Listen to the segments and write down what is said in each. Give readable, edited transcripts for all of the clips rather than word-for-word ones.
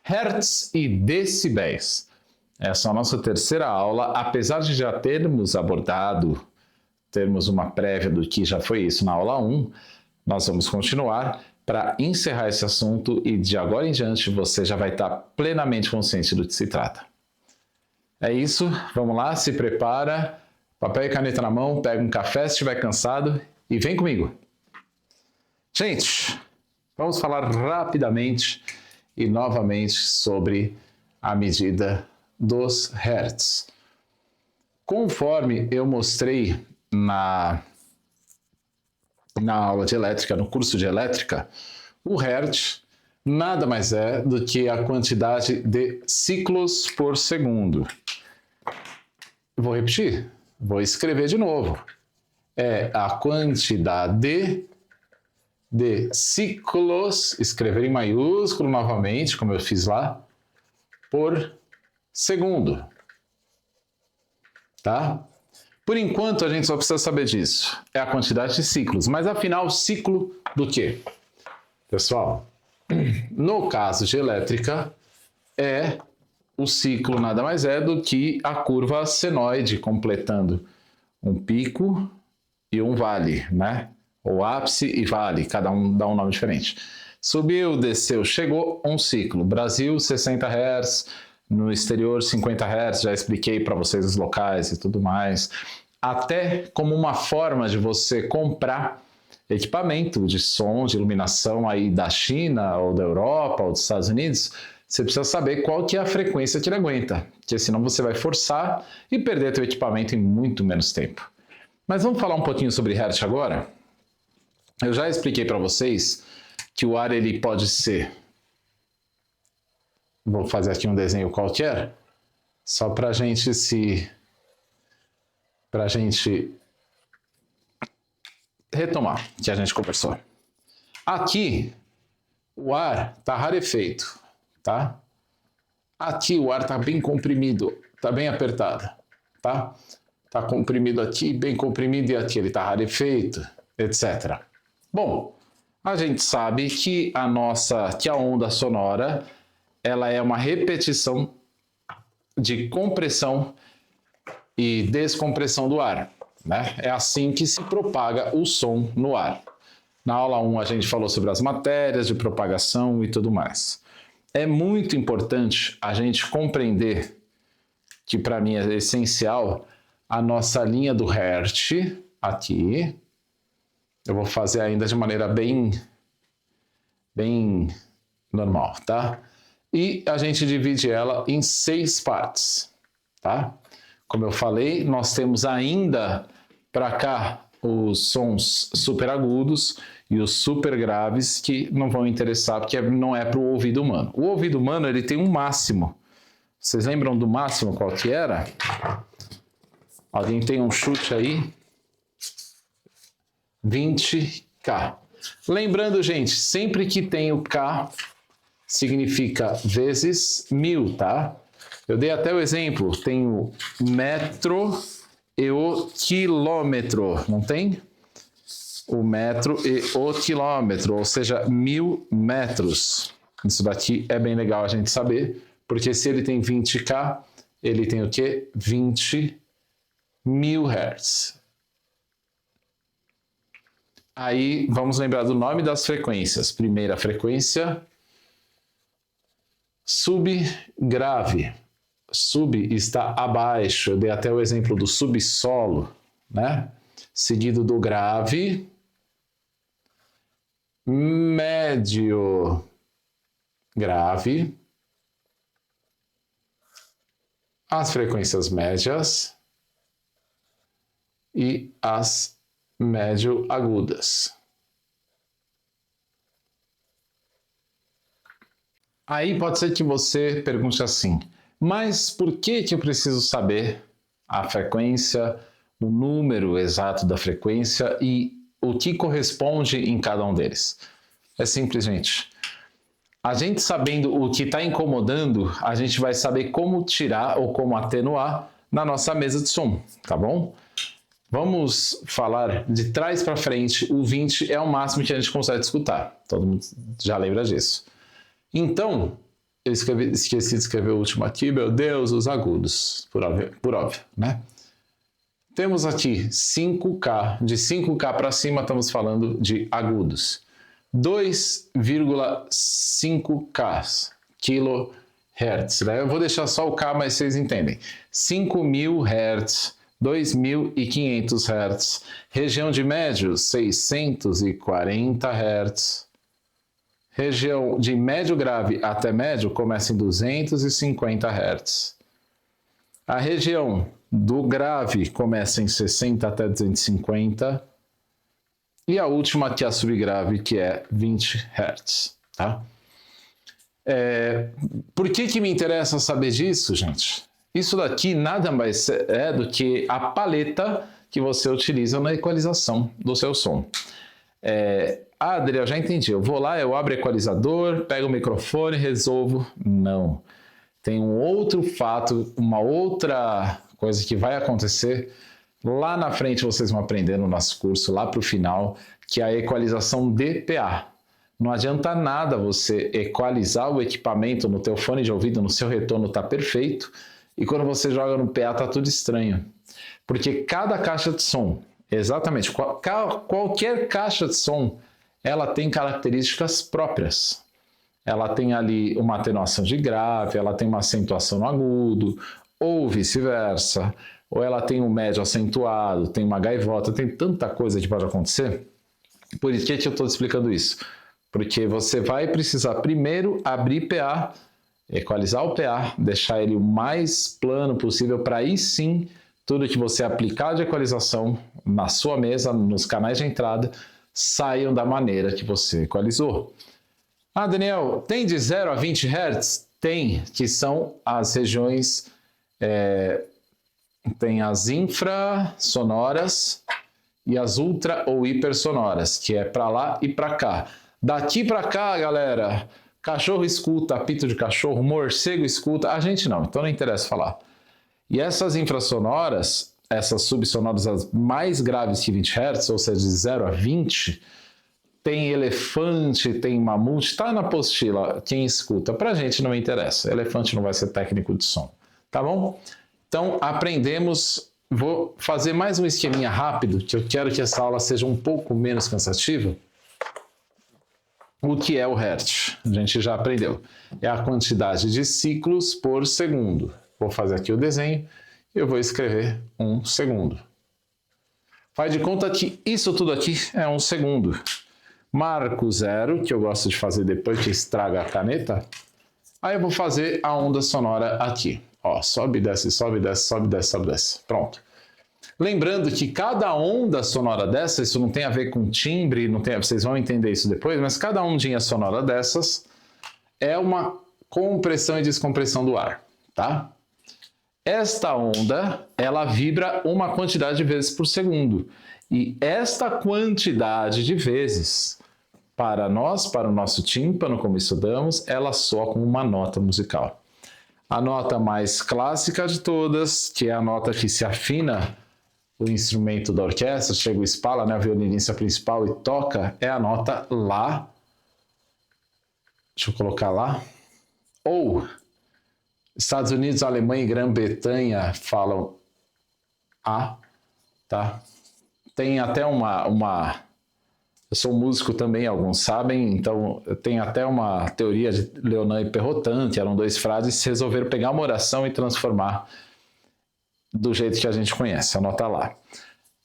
Hertz e decibéis. Essa é a nossa terceira aula, apesar de já termos abordado, termos uma prévia do que já foi isso na aula 1, nós vamos continuar para encerrar esse assunto e de agora em diante você já vai estar plenamente consciente do que se trata. É isso, vamos lá, se prepara, papel e caneta na mão, pega um café se estiver cansado e vem comigo. Gente, vamos falar rapidamente e novamente sobre a medida dos hertz. Conforme eu mostrei na aula de elétrica, no curso de elétrica, o hertz nada mais é do que a quantidade de ciclos por segundo. Vou repetir, vou escrever de novo. É a quantidade de ciclos, escrever em maiúsculo novamente, como eu fiz lá, por segundo. Tá? Por enquanto, a gente só precisa saber disso. É a quantidade de ciclos. Mas, afinal, ciclo do quê? Pessoal, no caso de elétrica, o ciclo nada mais é do que a curva senoide, completando um pico e um vale, né? Ou ápice e vale, cada um dá um nome diferente. Subiu, desceu, chegou um ciclo. Brasil, 60 Hz, no exterior, 50 Hz, já expliquei para vocês os locais e tudo mais. Até como uma forma de você comprar equipamento de som, de iluminação aí da China, ou da Europa, ou dos Estados Unidos, você precisa saber qual que é a frequência que ele aguenta, porque senão você vai forçar e perder seu equipamento em muito menos tempo. Mas vamos falar um pouquinho sobre Hertz agora? Eu já expliquei para vocês que o ar ele pode ser... Vou fazer aqui um desenho qualquer, só para a gente retomar o que a gente conversou. Aqui, o ar está rarefeito, tá? Aqui o ar está bem comprimido, está bem apertado, tá? Está comprimido aqui, bem comprimido, e aqui ele está rarefeito, etc. Bom, a gente sabe que a onda sonora ela é uma repetição de compressão e descompressão do ar, né? É assim que se propaga o som no ar. Na aula 1 a gente falou sobre as matérias de propagação e tudo mais. É muito importante a gente compreender, que para mim é essencial, a nossa linha do Hertz aqui. Eu vou fazer ainda de maneira bem normal, tá? E a gente divide ela em 6 partes, tá? Como eu falei, nós temos ainda para cá os sons super agudos e os super graves que não vão interessar porque não é para o ouvido humano. O ouvido humano ele tem um máximo. Vocês lembram do máximo qual que era? Alguém tem um chute aí? 20K. Lembrando, gente, sempre que tem o K, significa vezes 1000, tá? Eu dei até o exemplo, tem o metro e o quilômetro, não tem? O metro e o quilômetro, ou seja, 1000 metros. Isso daqui é bem legal a gente saber, porque se ele tem 20K, ele tem o quê? 20.000 Hz. Aí vamos lembrar do nome das frequências. Primeira frequência, subgrave. Sub está abaixo, eu dei até o exemplo do subsolo, né? Seguido do grave, médio grave, as frequências médias e as médio agudas. Aí pode ser que você pergunte assim, mas por que eu preciso saber a frequência, o número exato da frequência e o que corresponde em cada um deles? É simples, gente. A gente sabendo o que está incomodando, a gente vai saber como tirar ou como atenuar na nossa mesa de som, tá bom? Vamos falar de trás para frente, o 20 é o máximo que a gente consegue escutar. Todo mundo já lembra disso. Então, Eu esqueci de escrever o último aqui, meu Deus, os agudos, por óbvio, né? Temos aqui 5K. De 5K para cima estamos falando de agudos. 2,5K, kHz. Né? Eu vou deixar só o K, mas vocês entendem. 5.000 Hz, 2.500 Hz. Região de médio, 640 Hz. Região de médio grave até médio começa em 250 Hz. A região do grave começa em 60 até 250. E a última aqui, a subgrave, que é 20 Hz. Tá? Por que me interessa saber disso, gente? Isso daqui nada mais é do que a paleta que você utiliza na equalização do seu som. Adri, eu já entendi. Eu vou lá, eu abro o equalizador, pego o microfone e resolvo. Não. Tem um outro fato, uma outra coisa que vai acontecer. Lá na frente vocês vão aprender no nosso curso, lá para o final, que é a equalização de PA. Não adianta nada você equalizar o equipamento no teu fone de ouvido, no seu retorno está perfeito, e quando você joga no PA está tudo estranho. Porque cada caixa de som, exatamente, qualquer caixa de som, ela tem características próprias. Ela tem ali uma atenuação de grave, ela tem uma acentuação no agudo, ou vice-versa, ou ela tem um médio acentuado, tem uma gaivota, tem tanta coisa que pode acontecer. Por que eu estou explicando isso? Porque você vai precisar primeiro abrir PA, equalizar o PA, deixar ele o mais plano possível, para aí sim, tudo que você aplicar de equalização na sua mesa, nos canais de entrada, saiam da maneira que você equalizou. Ah, Daniel, tem de 0 a 20 Hz? Tem, que são as regiões, tem as infrasonoras e as ultra ou hipersonoras, que é para lá e para cá. Daqui para cá, galera, cachorro escuta, apito de cachorro, morcego escuta, a gente não, então não interessa falar. E essas infrasonoras, essas subsonoras as mais graves que 20 Hz, ou seja, de 0 a 20, tem elefante, tem mamute, está na apostila, quem escuta, pra gente não interessa, elefante não vai ser técnico de som, tá bom? Então aprendemos, vou fazer mais um esqueminha rápido, que eu quero que essa aula seja um pouco menos cansativa. O que é o Hertz? A gente já aprendeu, é a quantidade de ciclos por segundo. Vou fazer aqui o desenho, eu vou escrever 1 segundo. Faz de conta que isso tudo aqui é 1 segundo. Marco 0, que eu gosto de fazer depois que estraga a caneta. Aí eu vou fazer a onda sonora aqui. Ó, sobe, desce, sobe, desce, sobe, desce, sobe, desce. Pronto. Lembrando que cada onda sonora dessa, isso não tem a ver com timbre, não tem, vocês vão entender isso depois, mas cada ondinha sonora dessas é uma compressão e descompressão do ar, tá? Esta onda, ela vibra uma quantidade de vezes por segundo. E esta quantidade de vezes, para nós, para o nosso tímpano, como estudamos, ela soa como uma nota musical. A nota mais clássica de todas, que é a nota que se afina o instrumento da orquestra, chega o espala, né, a violinista principal, e toca, é a nota Lá. Deixa eu colocar Lá. Ou Estados Unidos, Alemanha e Grã-Bretanha falam A, tá? Tem até eu sou músico também, alguns sabem, então tem até uma teoria de Leonan e Perrotin, que eram 2 frases, que resolveram pegar uma oração e transformar do jeito que a gente conhece, a nota Lá.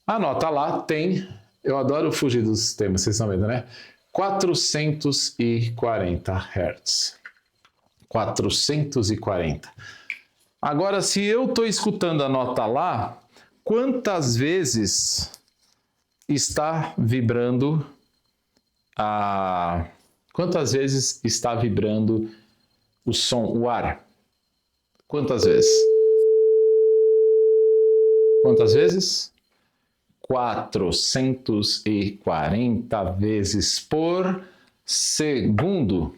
A nota Lá tem, eu adoro fugir dos temas, vocês estão vendo, né? 440 Hz. 440. Agora, se eu estou escutando a nota Lá, quantas vezes está vibrando quantas vezes está vibrando o som, o ar? Quantas vezes? Quantas vezes? 440 vezes por segundo.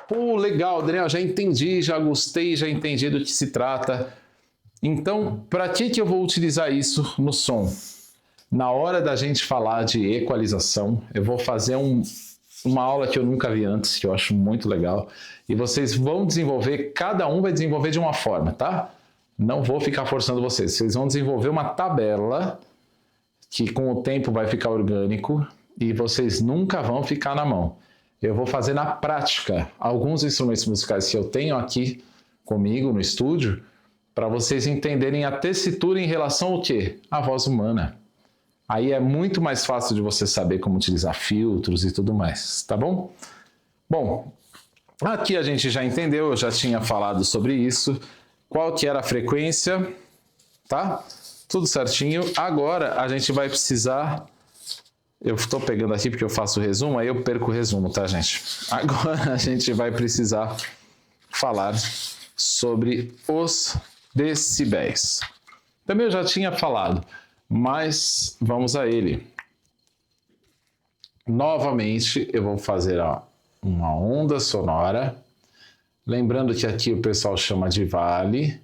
Pô, legal, Daniel, já entendi, já gostei, já entendi do que se trata. Então, para que eu vou utilizar isso no som? Na hora da gente falar de equalização, eu vou fazer uma aula que eu nunca vi antes, que eu acho muito legal. E vocês vão desenvolver, cada um vai desenvolver de uma forma, tá? Não vou ficar forçando vocês. Vocês vão desenvolver uma tabela que com o tempo vai ficar orgânico e vocês nunca vão ficar na mão. Eu vou fazer na prática alguns instrumentos musicais que eu tenho aqui comigo no estúdio para vocês entenderem a tessitura em relação ao quê? À voz humana. Aí é muito mais fácil de você saber como utilizar filtros e tudo mais, tá bom? Bom, aqui a gente já entendeu, eu já tinha falado sobre isso. Qual que era a frequência, tá? Tudo certinho. Agora a gente vai precisar... Eu estou pegando aqui porque eu faço o resumo, aí eu perco o resumo, tá, gente? Agora a gente vai precisar falar sobre os decibéis. Também eu já tinha falado, mas vamos a ele. Novamente, eu vou fazer uma onda sonora. Lembrando que aqui o pessoal chama de vale.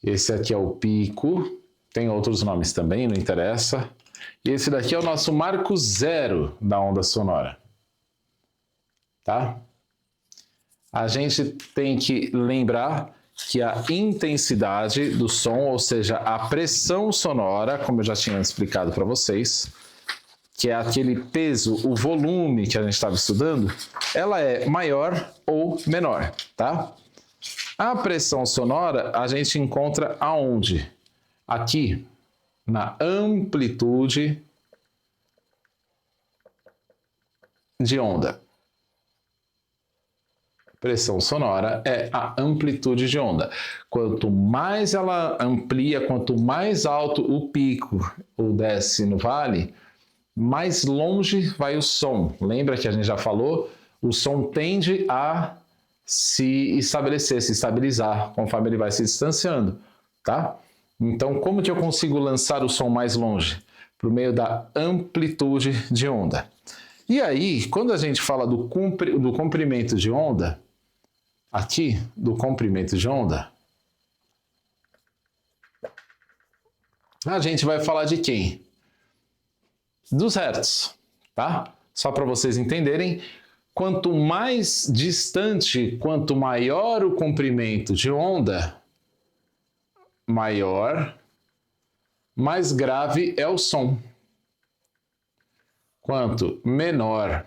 Esse aqui é o pico. Tem outros nomes também, não interessa. E esse daqui é o nosso marco zero da onda sonora. Tá? A gente tem que lembrar que a intensidade do som, ou seja, a pressão sonora, como eu já tinha explicado para vocês, que é aquele peso, o volume que a gente estava estudando, ela é maior ou menor, tá? A pressão sonora a gente encontra aonde? Aqui, na amplitude de onda. Pressão sonora é a amplitude de onda. Quanto mais ela amplia, quanto mais alto o pico ou desce no vale, mais longe vai o som. Lembra que a gente já falou? O som tende a se estabelecer, se estabilizar, conforme ele vai se distanciando, tá? Então, como que eu consigo lançar o som mais longe? Por meio da amplitude de onda. E aí, quando a gente fala do comprimento de onda, aqui, do comprimento de onda, a gente vai falar de quem? Dos hertz, tá? Só para vocês entenderem, quanto mais distante, quanto maior o comprimento de onda, maior, mais grave é o som. Quanto menor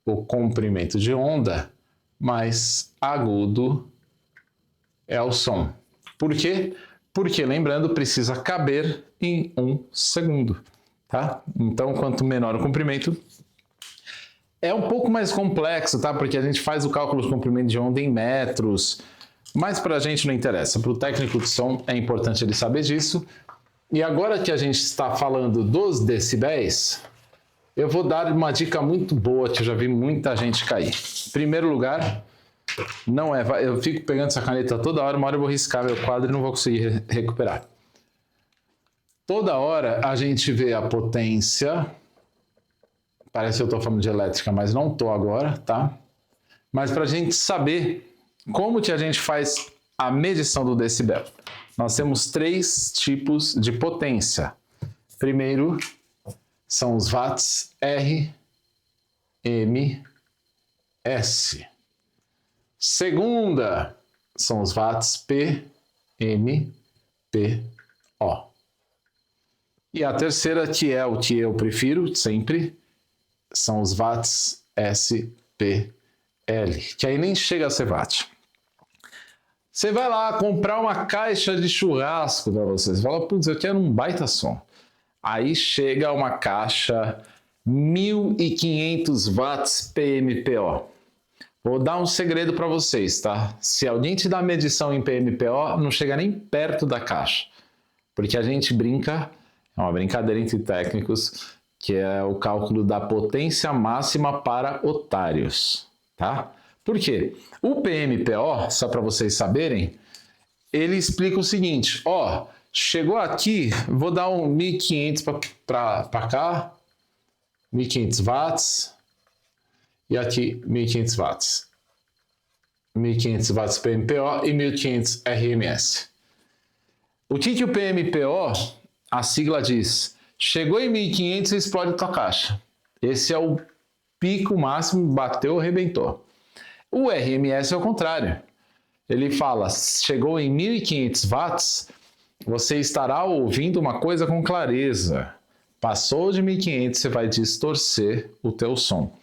o comprimento de onda, mais agudo é o som. Por quê? Porque, lembrando, precisa caber em 1 segundo, tá? Então, quanto menor o comprimento, é um pouco mais complexo, tá? Porque a gente faz o cálculo de comprimento de onda em metros, mas para a gente não interessa. Para o técnico de som é importante ele saber disso. E agora que a gente está falando dos decibéis, eu vou dar uma dica muito boa que eu já vi muita gente cair. Em primeiro lugar, não é... Eu fico pegando essa caneta toda hora, uma hora eu vou riscar meu quadro e não vou conseguir recuperar. Toda hora a gente vê a potência... Parece que eu estou falando de elétrica, mas não estou agora, tá? Mas para a gente saber como que a gente faz a medição do decibel? Nós temos 3 tipos de potência. Primeiro são os watts R, M, S. Segunda são os watts P, M, P, O. E a terceira, que é o que eu prefiro sempre, são os watts S, P, L, que aí nem chega a ser watt. Você vai lá comprar uma caixa de churrasco para vocês. Fala, putz, eu quero um baita som. Aí chega uma caixa 1500 watts PMPO. Vou dar um segredo para vocês, tá? Se alguém te dá medição em PMPO, não chega nem perto da caixa. Porque a gente brinca, é uma brincadeira entre técnicos, que é o cálculo da potência máxima para otários, tá? Por quê? O PMPO, só para vocês saberem, ele explica o seguinte, ó, chegou aqui, vou dar um 1500 para cá, 1500 watts, e aqui 1500 watts. 1500 watts PMPO e 1500 RMS. O que o PMPO, a sigla diz? Chegou em 1500 e explode tua caixa. Esse é o pico máximo, bateu, arrebentou. O RMS é o contrário. Ele fala, chegou em 1.500 watts, você estará ouvindo uma coisa com clareza. Passou de 1.500, você vai distorcer o teu som.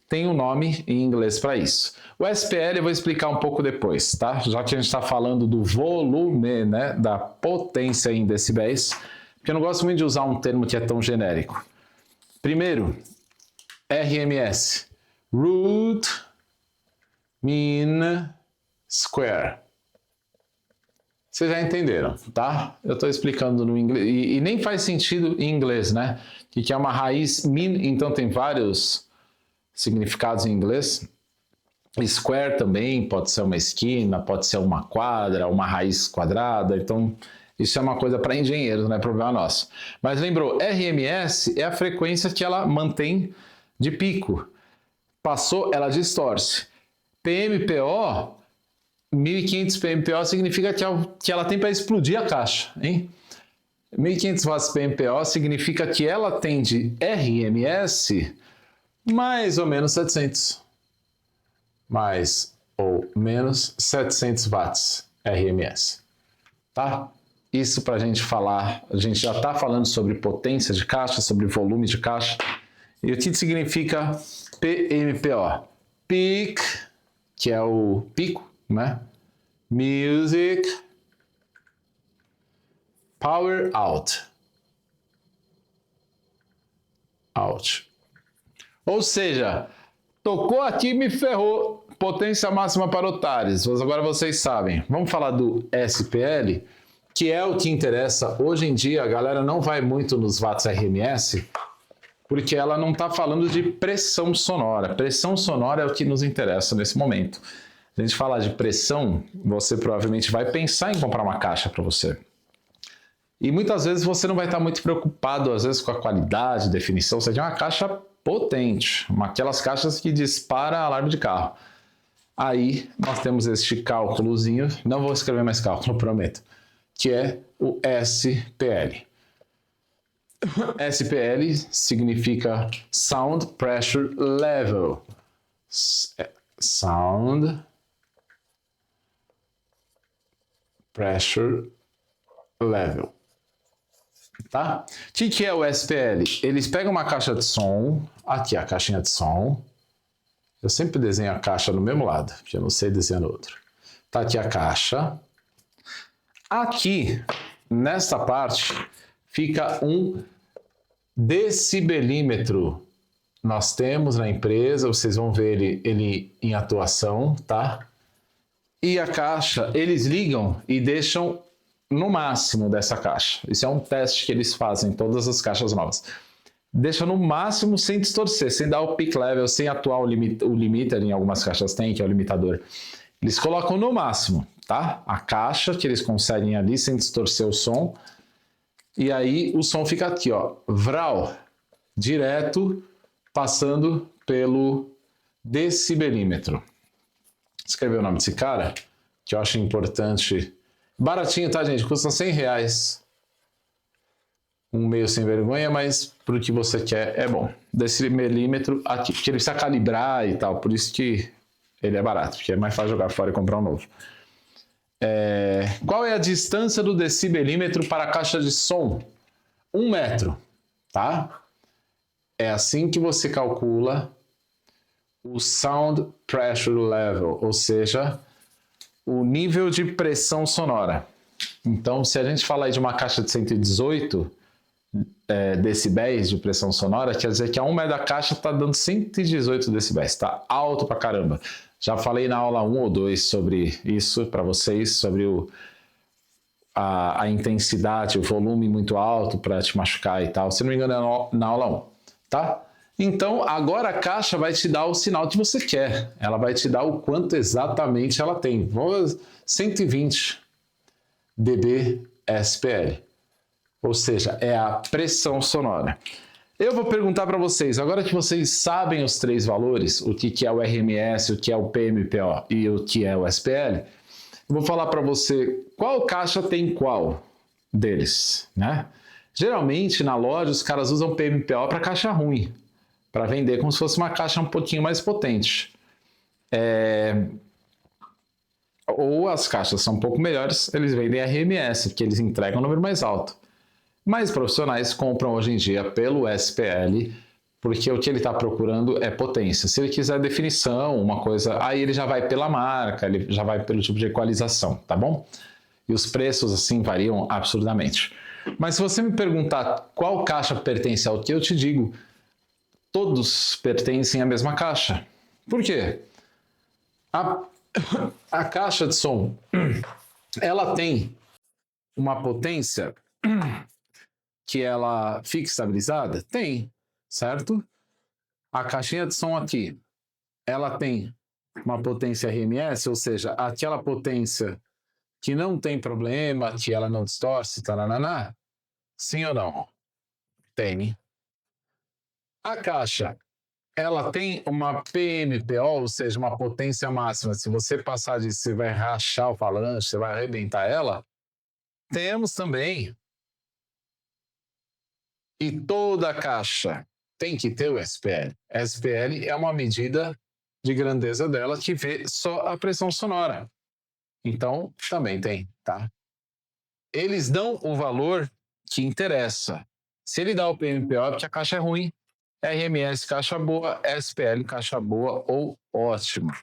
Tem um nome em inglês para isso. O SPL eu vou explicar um pouco depois, tá? Já que a gente está falando do volume, né, da potência em decibéis, porque eu não gosto muito de usar um termo que é tão genérico. Primeiro, RMS, root mean square. Vocês já entenderam, tá? Eu estou explicando no inglês, e nem faz sentido em inglês, né? Que é uma raiz mean, então tem vários significados em inglês. Square também pode ser uma esquina, pode ser uma quadra, uma raiz quadrada, então isso é uma coisa para engenheiros, não é problema nosso. Mas lembrou, RMS é a frequência que ela mantém de pico. Passou, ela distorce. PMPO, 1.500 PMPO significa que ela tem para explodir a caixa, hein? 1.500 watts PMPO significa que ela tem de RMS mais ou menos 700. Mais ou menos 700 watts RMS, tá? Isso para a gente falar, a gente já está falando sobre potência de caixa, sobre volume de caixa. E o que significa PMPO? Peak, que é o pico, né? Music, power out. Out. Ou seja, tocou aqui e me ferrou. Potência máxima para otários. Agora vocês sabem. Vamos falar do SPL, que é o que interessa. Hoje em dia a galera não vai muito nos watts RMS, porque ela não está falando de pressão sonora. Pressão sonora é o que nos interessa nesse momento. Se a gente falar de pressão, você provavelmente vai pensar em comprar uma caixa para você. E muitas vezes você não vai estar muito preocupado, às vezes, com a qualidade, definição. Você quer uma caixa potente, aquelas caixas que dispara alarme de carro. Aí nós temos este cálculozinho, não vou escrever mais cálculo, prometo, que é o SPL. SPL significa Sound Pressure Level. Sound Pressure Level. Tá? O que é o SPL? Eles pegam uma caixa de som, aqui a caixinha de som. Eu sempre desenho a caixa no mesmo lado, porque eu não sei desenhar no outro. Tá aqui a caixa. Aqui, nesta parte, fica um decibelímetro. Nós temos na empresa, vocês vão ver ele em atuação, tá? E a caixa, eles ligam e deixam no máximo dessa caixa. Isso é um teste que eles fazem em todas as caixas novas. Deixa no máximo sem distorcer, sem dar o peak level, sem atuar o limiter, em algumas caixas tem, que é o limitador. Eles colocam no máximo, tá? A caixa que eles conseguem ali sem distorcer o som. E aí o som fica aqui, ó, vral, direto, passando pelo decibelímetro. Escrever o nome desse cara, que eu acho importante. Baratinho, tá, gente? Custa R$100. Um meio sem vergonha, mas pro que você quer é bom. Decibelímetro aqui, porque ele precisa calibrar e tal, por isso que ele é barato, porque é mais fácil jogar fora e comprar um novo. Qual é a distância do decibelímetro para a caixa de som? 1 metro, tá? É assim que você calcula o Sound Pressure Level, ou seja, o nível de pressão sonora. Então, se a gente falar de uma caixa de 118 decibéis de pressão sonora, quer dizer que a 1 metro da caixa está dando 118 decibéis, está alto pra caramba. Já falei na aula 1 ou 2 sobre isso para vocês, sobre a intensidade, o volume muito alto para te machucar e tal. Se não me engano, é na aula 1, tá? Então, agora a caixa vai te dar o sinal que você quer. Ela vai te dar o quanto exatamente ela tem. 120 dB SPL. Ou seja, é a pressão sonora. Eu vou perguntar para vocês, agora que vocês sabem os 3 valores, o que é o RMS, o que é o PMPO e o que é o SPL, eu vou falar para você qual caixa tem qual deles, né? Geralmente, na loja, os caras usam PMPO para caixa ruim. para vender como se fosse uma caixa um pouquinho mais potente. Ou as caixas são um pouco melhores, eles vendem RMS, que eles entregam um número mais alto. Mas profissionais compram hoje em dia pelo SPL, porque o que ele está procurando é potência. Se ele quiser definição, uma coisa, aí ele já vai pela marca, ele já vai pelo tipo de equalização, tá bom? E os preços assim variam absurdamente. Mas se você me perguntar qual caixa pertence ao que, eu te digo, todos pertencem à mesma caixa. Por quê? A caixa de som, ela tem uma potência que ela fica estabilizada? Tem, certo? A caixinha de som aqui, ela tem uma potência RMS, ou seja, aquela potência que não tem problema, que ela não distorce, tarananá? Sim ou não? Tem. A caixa, ela tem uma PMPO, ou seja, uma potência máxima. Se você passar disso, você vai rachar o falante, você vai arrebentar ela? Temos também. E toda caixa tem que ter o SPL. SPL é uma medida de grandeza dela que vê só a pressão sonora. Então, também tem, tá? Eles dão o valor que interessa. Se ele dá o PMPO, é porque a caixa é ruim. RMS, caixa boa. SPL, caixa boa ou ótima.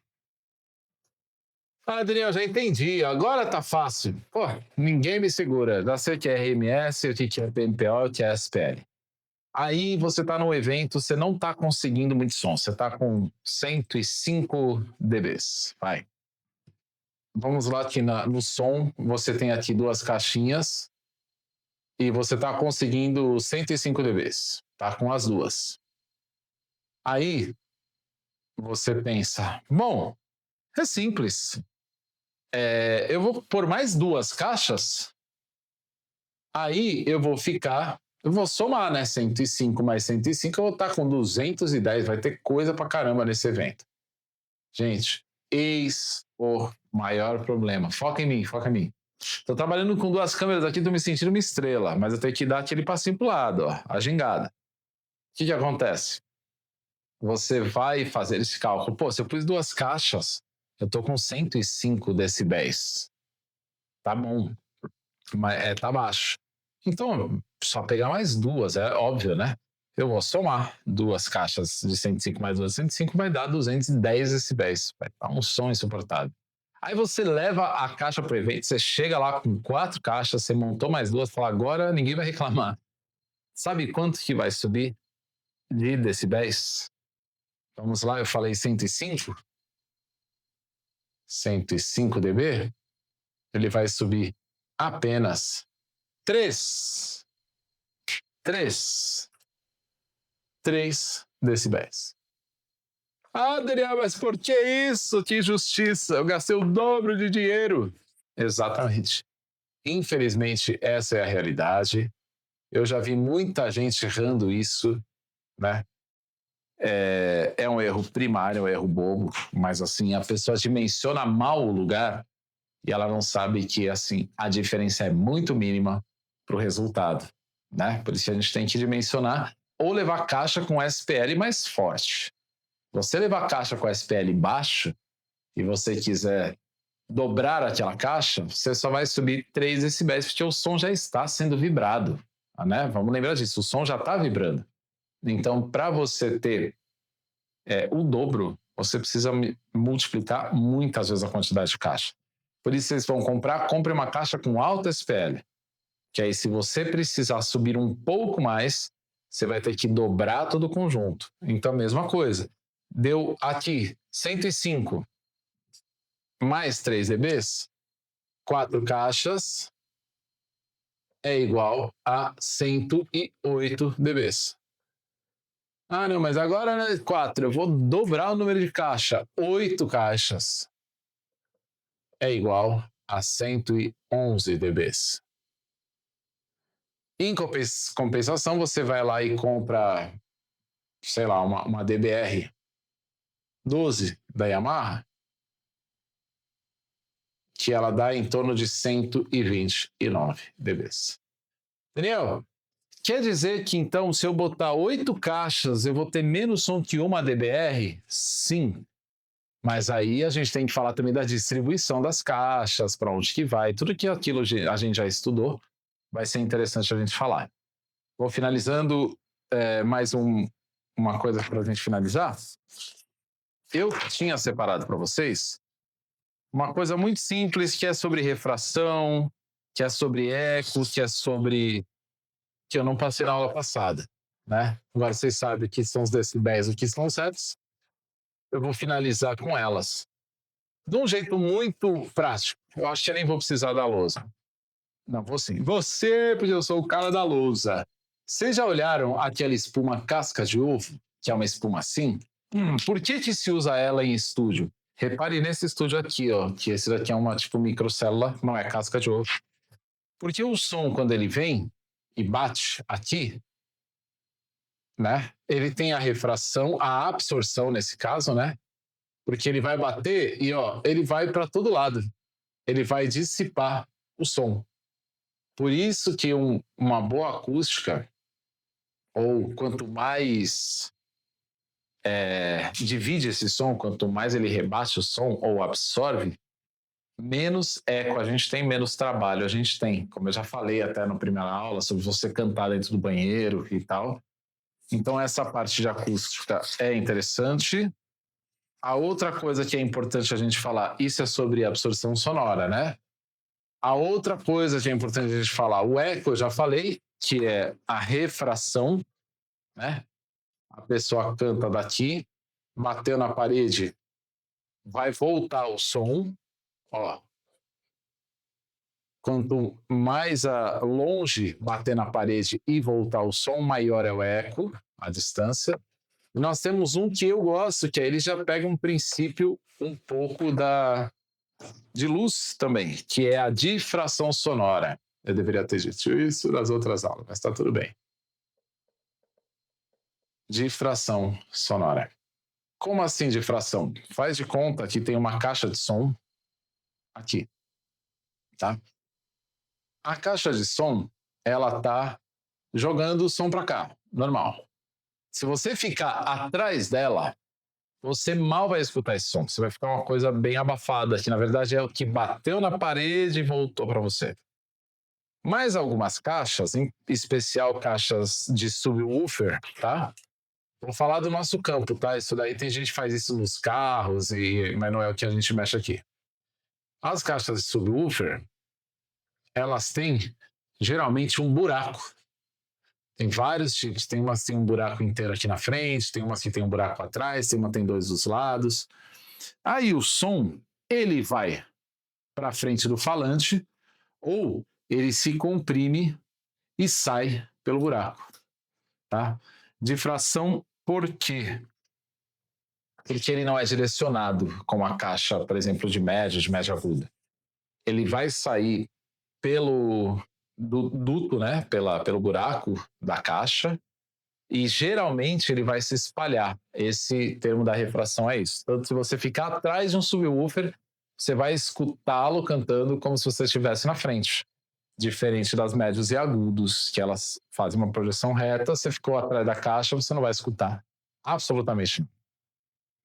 Ah, Adriel, já entendi. Agora tá fácil. Pô, ninguém me segura. Já sei o que é RMS, o que é PMPO, o que é SPL. Aí você está num evento, você não está conseguindo muito som, você está com 105 dBs. Vai. Vamos lá aqui no som, você tem aqui duas caixinhas e você está conseguindo 105 dBs. Tá com as duas. Aí você pensa, bom, é simples. Eu vou pôr mais duas caixas, aí eu vou somar, né? 105 mais 105, eu vou estar com 210, vai ter coisa pra caramba nesse evento. Gente, eis o maior problema. Foca em mim, foca em mim. Tô trabalhando com duas câmeras aqui, tô me sentindo uma estrela, mas eu tenho que dar aquele passinho pro lado, ó, a gingada. O que acontece? Você vai fazer esse cálculo. Pô, se eu pus duas caixas, eu tô com 105 decibéis. Tá bom, mas tá baixo. Então, só pegar mais duas, é óbvio, né? Eu vou somar duas caixas de 105 mais 2 de 105, vai dar 210 decibéis. Vai dar um som insuportável. Aí você leva a caixa para o evento, você chega lá com 4 caixas, você montou mais duas, fala, agora ninguém vai reclamar. Sabe quanto que vai subir de decibéis? Vamos lá, eu falei 105? 105 dB? Ele vai subir apenas 3 decibéis. Ah, Daniel, mas por que isso? Que injustiça! Eu gastei o dobro de dinheiro. Exatamente. Infelizmente, essa é a realidade. Eu já vi muita gente errando isso, né? É um erro primário, é um erro bobo, mas assim, a pessoa dimensiona mal o lugar e ela não sabe que assim a diferença é muito mínima para o resultado, né? Por isso que a gente tem que dimensionar ou levar caixa com SPL mais forte. Você levar a caixa com SPL baixo e você quiser dobrar aquela caixa, você só vai subir 3 decibéis, porque o som já está sendo vibrado, né? Vamos lembrar disso, o som já está vibrando. Então, para você ter o dobro, você precisa multiplicar muitas vezes a quantidade de caixa. Por isso, vocês vão compre uma caixa com alta SPL, que aí se você precisar subir um pouco mais, você vai ter que dobrar todo o conjunto. Então, mesma coisa. Deu aqui 105 mais 3 dBs, 4 caixas é igual a 108 dBs. Ah, não, mas agora não é 4, eu vou dobrar o número de caixa. 8 caixas é igual a 111 dBs. Em compensação, você vai lá e compra, sei lá, uma DBR 12 da Yamaha, que ela dá em torno de 129 dBs. Daniel, Quer dizer que, então, se eu botar 8 caixas, eu vou ter menos som que uma dBr? Sim. Mas aí a gente tem que falar também da distribuição das caixas, para onde que vai, tudo que aquilo a gente já estudou, vai ser interessante a gente falar. Vou finalizando mais uma coisa para a gente finalizar. Eu tinha separado para vocês uma coisa muito simples que é sobre refração, que é sobre eco, que é sobre... que eu não passei na aula passada, né? Agora vocês sabem que são os decibéis o que estão certos. Eu vou finalizar com elas. De um jeito muito prático. Eu acho que eu nem vou precisar da lousa. Não, vou sim. Você, porque eu sou o cara da lousa. Vocês já olharam aquela espuma casca de ovo, que é uma espuma assim? Por que que se usa ela em estúdio? Repare nesse estúdio aqui, ó, que esse daqui é uma tipo microcélula, não é casca de ovo. Porque o som, quando ele vem e bate aqui, né? Ele tem a refração, a absorção nesse caso, né? Porque ele vai bater e ó, ele vai para todo lado. Ele vai dissipar o som. Por isso que uma boa acústica, ou quanto mais divide esse som, quanto mais ele rebate o som ou absorve, menos eco a gente tem, menos trabalho a gente tem. Como eu já falei até na primeira aula, sobre você cantar dentro do banheiro e tal. Então essa parte de acústica é interessante. A outra coisa que é importante a gente falar, isso é sobre absorção sonora, né? A outra coisa que é importante a gente falar, o eco eu já falei, que é a refração, né? A pessoa canta daqui, bateu na parede, vai voltar o som, ó. Quanto mais longe bater na parede e voltar o som, maior é o eco, a distância. Nós temos um que eu gosto, que aí ele já pega um princípio um pouco de luz também, que é a difração sonora. Eu deveria ter dito isso nas outras aulas, mas está tudo bem. Difração sonora. Como assim difração? Faz de conta que tem uma caixa de som aqui, tá? A caixa de som, ela tá jogando o som para cá, normal. Se você ficar atrás dela, você mal vai escutar esse som. Você vai ficar uma coisa bem abafada, que na verdade é o que bateu na parede e voltou para você. Mas algumas caixas, em especial caixas de subwoofer, tá? Vou falar do nosso campo, tá? Isso daí tem gente que faz isso nos carros, mas não é o que a gente mexe aqui. As caixas de subwoofer, elas têm geralmente um buraco. Tem vários tipos. Tem umas que tem um buraco inteiro aqui na frente, tem umas que tem um buraco atrás, tem uma que tem 2 dos lados. Aí o som, ele vai para frente do falante ou ele se comprime e sai pelo buraco, tá? Difração por quê? Porque ele não é direcionado como a caixa, por exemplo, de média aguda. Ele vai sair pelo duto, né? Pelo buraco da caixa e geralmente ele vai se espalhar. Esse termo da refração é isso. Tanto se você ficar atrás de um subwoofer, você vai escutá-lo cantando como se você estivesse na frente. Diferente das médios e agudos, que elas fazem uma projeção reta, você ficou atrás da caixa, você não vai escutar absolutamente.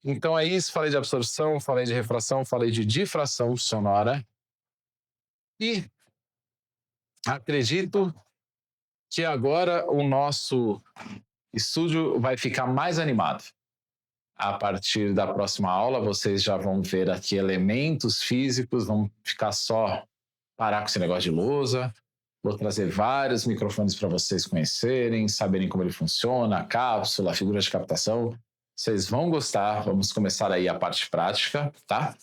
Então é isso, falei de absorção, falei de refração, falei de difração sonora. E acredito que agora o nosso estúdio vai ficar mais animado. A partir da próxima aula, vocês já vão ver aqui elementos físicos, vão ficar só parar com esse negócio de lousa. Vou trazer vários microfones para vocês conhecerem, saberem como ele funciona, a cápsula, a figura de captação. Vocês vão gostar, vamos começar aí a parte prática, tá?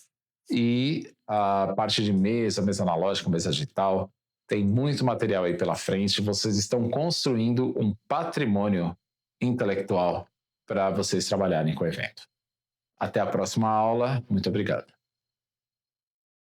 E a parte de mesa analógica, mesa digital, tem muito material aí pela frente. Vocês estão construindo um patrimônio intelectual para vocês trabalharem com o evento. Até a próxima aula. Muito obrigado.